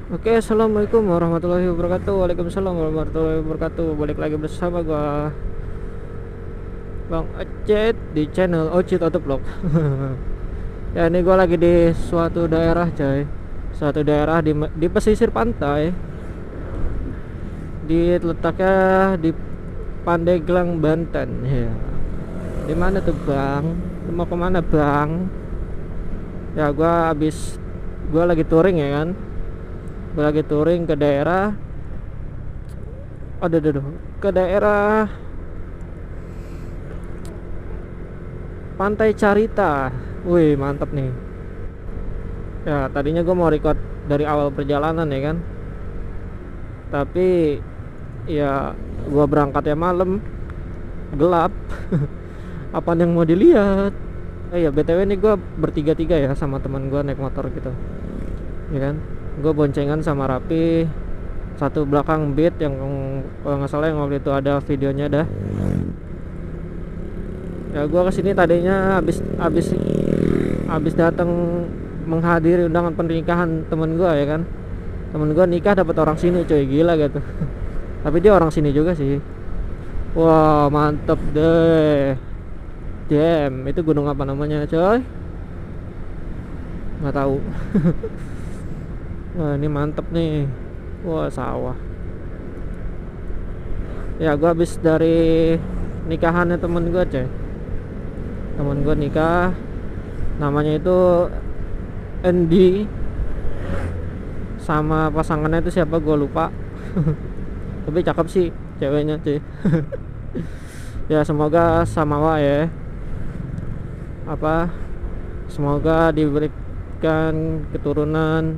Oke, assalamualaikum warahmatullahi wabarakatuh. Waalaikumsalam warahmatullahi wabarakatuh. Balik lagi bersama gua Bang Acet di channel Ocit Autovlog. Ya, ini gua lagi di suatu daerah, coy. Suatu daerah di pesisir pantai. Di letaknya di Pandeglang, Banten. Ya. Di mana tuh, Bang? Lu mau kemana, Bang? Ya, gua lagi touring ya kan. Gua lagi touring ke daerah. Aduh, ke daerah Pantai Carita. Wih, mantap nih. Ya, tadinya gue mau record dari awal perjalanan ya kan. Tapi ya gue berangkatnya malam, gelap. Apaan yang mau dilihat? Ya BTW ini gue bertiga-tiga ya sama teman gue naik motor gitu. Ya kan? Gue boncengan sama Rapi. Satu belakang Beat yang kalau nggak salah yang waktu itu ada videonya dah. Ya gue kesini tadinya habis datang menghadiri undangan pernikahan temen gue ya kan. Temen gue nikah dapat orang sini, coy, gila gitu. Tapi dia orang sini juga sih. Wah, mantep deh. Itu gunung apa namanya, coy? Nggak tahu. Wah, ini mantep nih. Wah, sawah. Ya, gue habis dari nikahannya temen gue, coy. Temen gue nikah, namanya itu Andy, sama pasangannya itu siapa gue lupa. Tapi cakep sih ceweknya, cuy. Ya, semoga samawa ya. Apa, semoga diberikan keturunan,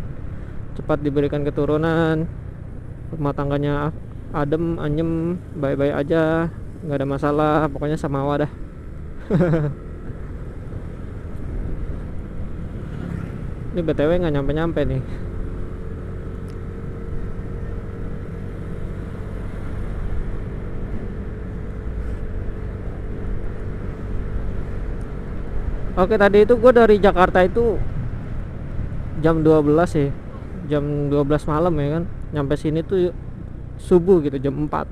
cepat diberikan keturunan, rumah tangganya adem anyem, baik-baik aja, nggak ada masalah, pokoknya samawa dah. Ini BTW nggak nyampe-nyampe nih. Oke, tadi itu gue dari Jakarta itu jam 12 ya. Jam 12 malam ya kan. Nyampe sini tuh subuh gitu, jam 4.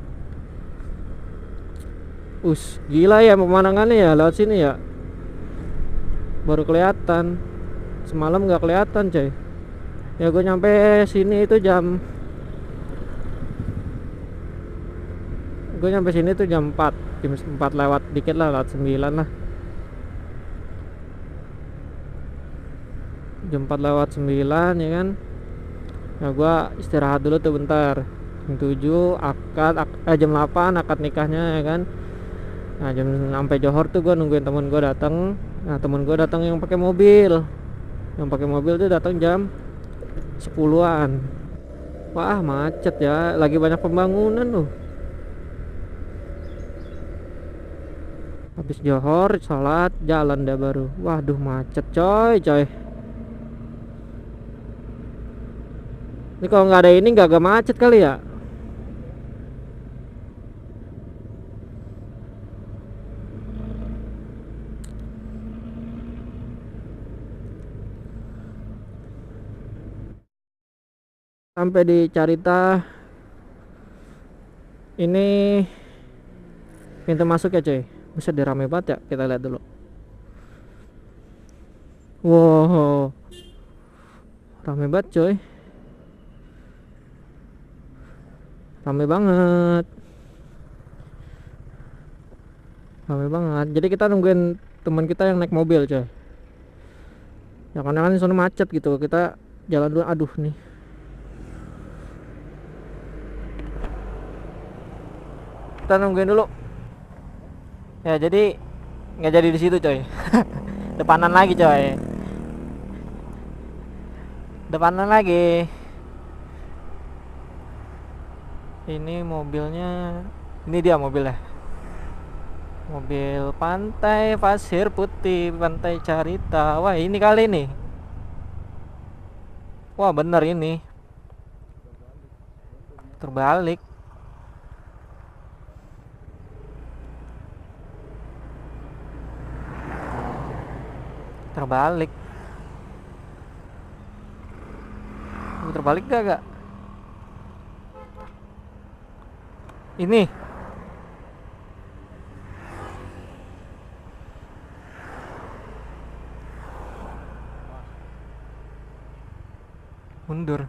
Gila ya pemandangannya ya lewat sini ya. Baru kelihatan. Semalam nggak kelihatan, coy. Ya gue nyampe sini itu jam 4. Jam 4 lewat dikit lah, lewat 9 lah. Jam 4 lewat 9 ya kan. Nah gue istirahat dulu tuh bentar. Jam 7 jam 8 akad nikahnya ya kan. Nah jam sampai Johor tuh gue nungguin temen gue datang. Nah temen gue datang yang pakai mobil. Yang pakai mobil tuh datang jam 10-an. Wah, macet ya, lagi banyak pembangunan loh. Habis Johor sholat jalan dah baru. Waduh, macet coy. Ini kalau nggak ada ini nggak macet kali ya. Sampai di Carita. Ini pintu masuk ya, coy. Bisa dirame banget ya, kita lihat dulu. Wow, rame banget, coy. Rame banget. Rame banget. Jadi kita nungguin teman kita yang naik mobil, coy. Ya karena kan di sana macet gitu. Kita jalan dulu. Aduh nih. Kita nungguin dulu. Ya jadi nggak jadi di situ, coy. Depanan lagi, coy. Depanan lagi. Ini mobilnya. Ini dia mobilnya. Mobil Pantai Pasir Putih, Pantai Carita. Wah, ini kali nih. Wah, bener ini. Terbalik. Terbalik. Muter balik gak? Ini mundur.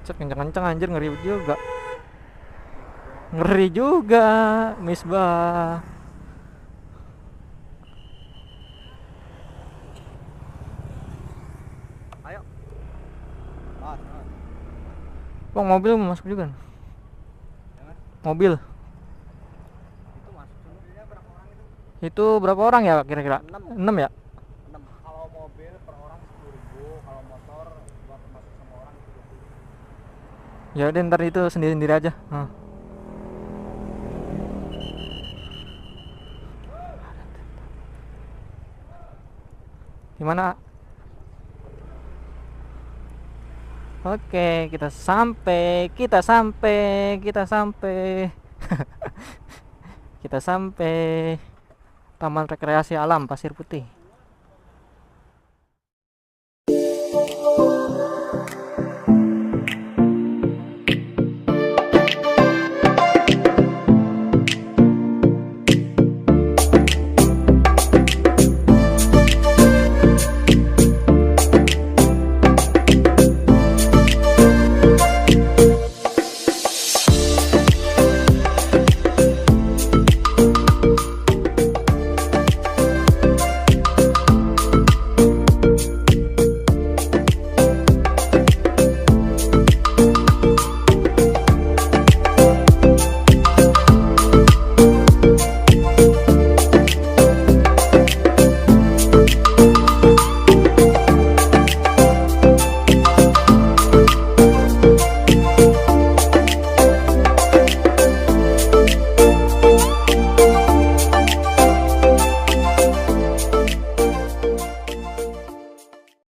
Cet, kencang-kencang anjir, ngeri juga. Ngeri juga, Misbah. Ayo. Mas. Bang, mobil mau masuk juga. Mobil. Itu masuk mobilnya berapa orang itu? Itu berapa orang ya kira-kira? 6 ya? 6. Kalau mobil per orang 10.000, kalau motor buat masuk sama orang 30. Ya udah, ntar itu sendiri-sendiri aja. Gimana? Oke, kita sampai kita sampai Taman Rekreasi Alam Pasir Putih.